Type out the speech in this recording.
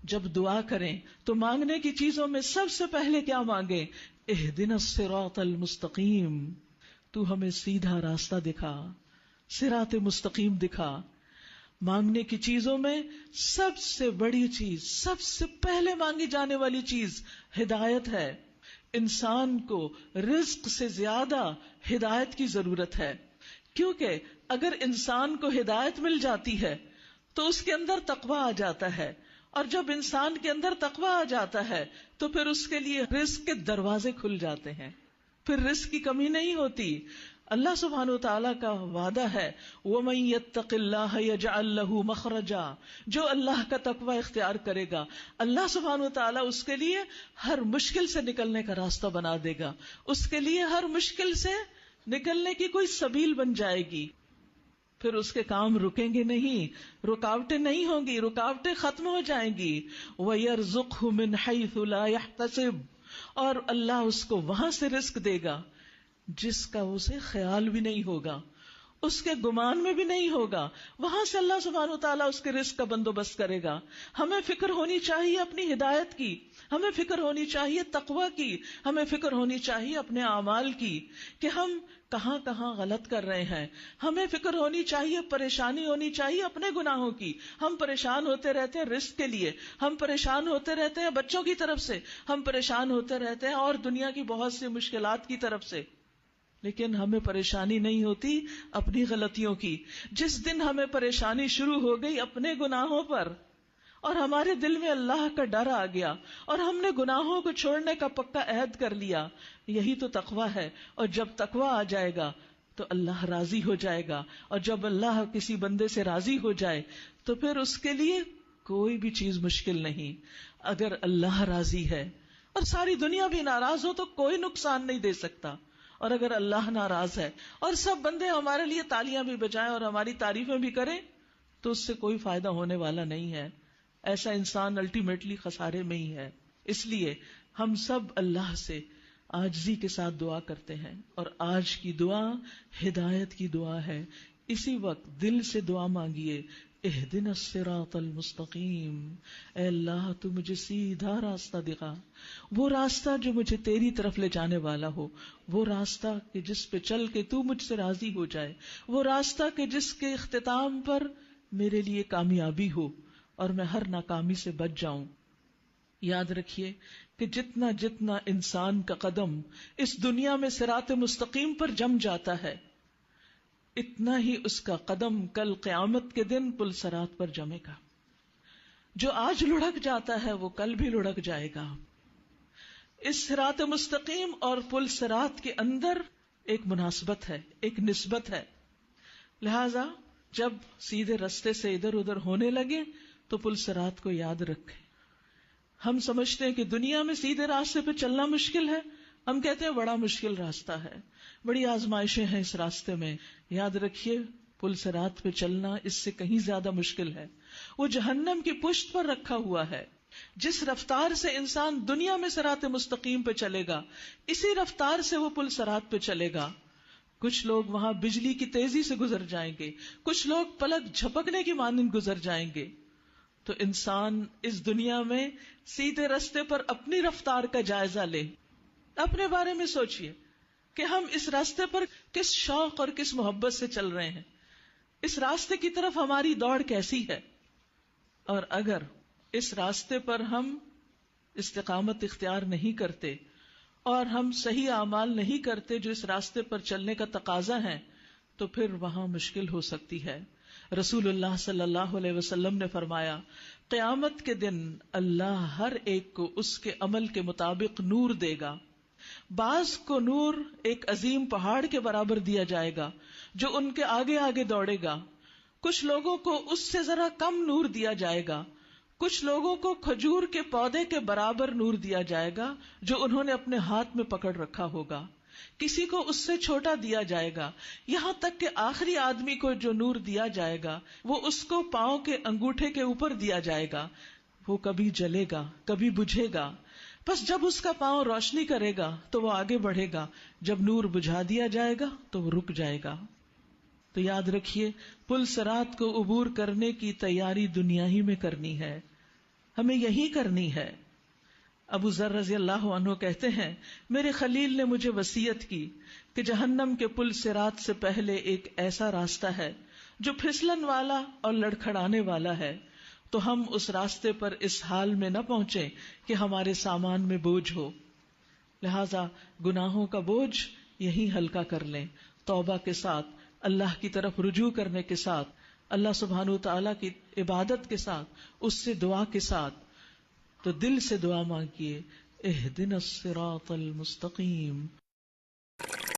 جب دعا کریں تو مانگنے کی چیزوں میں سب سے پہلے کیا مانگیں؟ اہدنا الصراط المستقیم، تو ہمیں سیدھا راستہ دکھا، صراط مستقیم دکھا۔ مانگنے کی چیزوں میں سب سے بڑی چیز، سب سے پہلے مانگی جانے والی چیز ہدایت ہے۔ انسان کو رزق سے زیادہ ہدایت کی ضرورت ہے، کیونکہ اگر انسان کو ہدایت مل جاتی ہے تو اس کے اندر تقویٰ آ جاتا ہے، اور جب انسان کے اندر تقویٰ آ جاتا ہے تو پھر اس کے لیے رزق کے دروازے کھل جاتے ہیں، پھر رزق کی کمی نہیں ہوتی۔ اللہ سبحانہ وتعالیٰ کا وعدہ ہے وَمَن يَتَّقِ اللَّهَ يَجْعَل لَّهُ مَخْرَجًا، جو اللہ کا تقوی اختیار کرے گا اللہ سبحانہ وتعالیٰ اس کے لیے ہر مشکل سے نکلنے کا راستہ بنا دے گا، اس کے لیے ہر مشکل سے نکلنے کی کوئی سبیل بن جائے گی، پھر اس کے کام رکیں گے نہیں، رکاوٹیں نہیں ہوں گی، رکاوٹیں ختم ہو جائیں گی۔ وَيَرْزُقْهُ مِنْ حَيْثُ لَا يَحْتَسِبُ، اور اللہ اس کو وہاں سے رزق دے گا جس کا اسے خیال بھی نہیں ہوگا، اس کے گمان میں بھی نہیں ہوگا، وہاں سے اللہ سبحانہ وتعالیٰ اس کے رزق کا بندوبست کرے گا۔ ہمیں فکر ہونی چاہیے اپنی ہدایت کی، ہمیں فکر ہونی چاہیے تقوی کی، ہمیں فکر ہونی چاہیے اپنے اعمال کی کہ ہم کہاں کہاں غلط کر رہے ہیں، ہمیں فکر ہونی چاہیے، پریشانی ہونی چاہیے اپنے گناہوں کی۔ ہم پریشان ہوتے رہتے ہیں رزق کے لیے، ہم پریشان ہوتے رہتے ہیں بچوں کی طرف سے، ہم پریشان ہوتے رہتے ہیں اور دنیا کی بہت سی مشکلات کی طرف سے، لیکن ہمیں پریشانی نہیں ہوتی اپنی غلطیوں کی۔ جس دن ہمیں پریشانی شروع ہو گئی اپنے گناہوں پر اور ہمارے دل میں اللہ کا ڈر آ گیا اور ہم نے گناہوں کو چھوڑنے کا پکا عہد کر لیا، یہی تو تقویٰ ہے۔ اور جب تقویٰ آ جائے گا تو اللہ راضی ہو جائے گا، اور جب اللہ کسی بندے سے راضی ہو جائے تو پھر اس کے لیے کوئی بھی چیز مشکل نہیں۔ اگر اللہ راضی ہے اور ساری دنیا بھی ناراض ہو تو کوئی نقصان نہیں دے سکتا، اور اگر اللہ ناراض ہے اور سب بندے ہمارے لیے تالیاں بھی بجائیں اور ہماری تعریفیں بھی کریں تو اس سے کوئی فائدہ ہونے والا نہیں ہے۔ ایسا انسان الٹیمیٹلی خسارے میں ہی ہے۔ اس لیے ہم سب اللہ سے عاجزی کے ساتھ دعا کرتے ہیں، اور آج کی دعا ہدایت کی دعا ہے۔ اسی وقت دل سے دعا مانگیے، اہدنا الصراط المستقیم، اے اللہ تو مجھے سیدھا راستہ دکھا، وہ راستہ جو مجھے تیری طرف لے جانے والا ہو، وہ راستہ کہ جس پہ چل کے تو مجھ سے راضی ہو جائے، وہ راستہ کہ جس کے اختتام پر میرے لیے کامیابی ہو اور میں ہر ناکامی سے بچ جاؤں۔ یاد رکھیے کہ جتنا جتنا انسان کا قدم اس دنیا میں صراط مستقیم پر جم جاتا ہے، اتنا ہی اس کا قدم کل قیامت کے دن پل صراط پر جمے گا۔ جو آج لڑک جاتا ہے وہ کل بھی لڑک جائے گا۔ اس صراط مستقیم اور پل صراط کے اندر ایک مناسبت ہے، ایک نسبت ہے، لہذا جب سیدھے رستے سے ادھر ادھر ہونے لگے تو پل صراط کو یاد رکھیں۔ ہم سمجھتے ہیں کہ دنیا میں سیدھے راستے پہ چلنا مشکل ہے، ہم کہتے ہیں بڑا مشکل راستہ ہے، بڑی آزمائشیں ہیں اس راستے میں۔ یاد رکھیے پل صراط پہ چلنا اس سے کہیں زیادہ مشکل ہے، وہ جہنم کی پشت پر رکھا ہوا ہے۔ جس رفتار سے انسان دنیا میں صراط مستقیم پہ چلے گا اسی رفتار سے وہ پل صراط پہ چلے گا۔ کچھ لوگ وہاں بجلی کی تیزی سے گزر جائیں گے، کچھ لوگ پلک جھپکنے کی مانند گزر جائیں گے۔ تو انسان اس دنیا میں سیدھے راستے پر اپنی رفتار کا جائزہ لے، اپنے بارے میں سوچئے کہ ہم اس راستے پر کس شوق اور کس محبت سے چل رہے ہیں، اس راستے کی طرف ہماری دوڑ کیسی ہے، اور اگر اس راستے پر ہم استقامت اختیار نہیں کرتے اور ہم صحیح اعمال نہیں کرتے جو اس راستے پر چلنے کا تقاضا ہے تو پھر وہاں مشکل ہو سکتی ہے۔ رسول اللہ صلی اللہ علیہ وسلم نے فرمایا، قیامت کے دن اللہ ہر ایک کو اس کے عمل کے مطابق نور دے گا۔ بعض کو نور ایک عظیم پہاڑ کے برابر دیا جائے گا جو ان کے آگے آگے دوڑے گا، کچھ لوگوں کو اس سے ذرا کم نور دیا جائے گا، کچھ لوگوں کو کھجور کے پودے کے برابر نور دیا جائے گا جو انہوں نے اپنے ہاتھ میں پکڑ رکھا ہوگا، کسی کو اس سے چھوٹا دیا جائے گا، یہاں تک کہ آخری آدمی کو جو نور دیا جائے گا وہ اس کو پاؤں کے انگوٹھے کے اوپر دیا جائے گا، وہ کبھی جلے گا کبھی بجھے گا، بس جب اس کا پاؤں روشنی کرے گا تو وہ آگے بڑھے گا، جب نور بجھا دیا جائے گا تو وہ رک جائے گا۔ تو یاد رکھیے پل صراط کو عبور کرنے کی تیاری دنیا ہی میں کرنی ہے، ہمیں یہی کرنی ہے. ابو ذر رضی اللہ عنہ کہتے ہیں میرے خلیل نے مجھے وصیت کی کہ جہنم کے پل صراط سے پہلے ایک ایسا راستہ ہے جو پھسلن والا اور لڑکھڑانے والا ہے، تو ہم اس راستے پر اس حال میں نہ پہنچیں کہ ہمارے سامان میں بوجھ ہو، لہذا گناہوں کا بوجھ یہی ہلکا کر لیں، توبہ کے ساتھ، اللہ کی طرف رجوع کرنے کے ساتھ، اللہ سبحانہ وتعالی کی عبادت کے ساتھ، اس سے دعا کے ساتھ. تو دل سے دعا مانگیے، اہدنا الصراط المستقیم.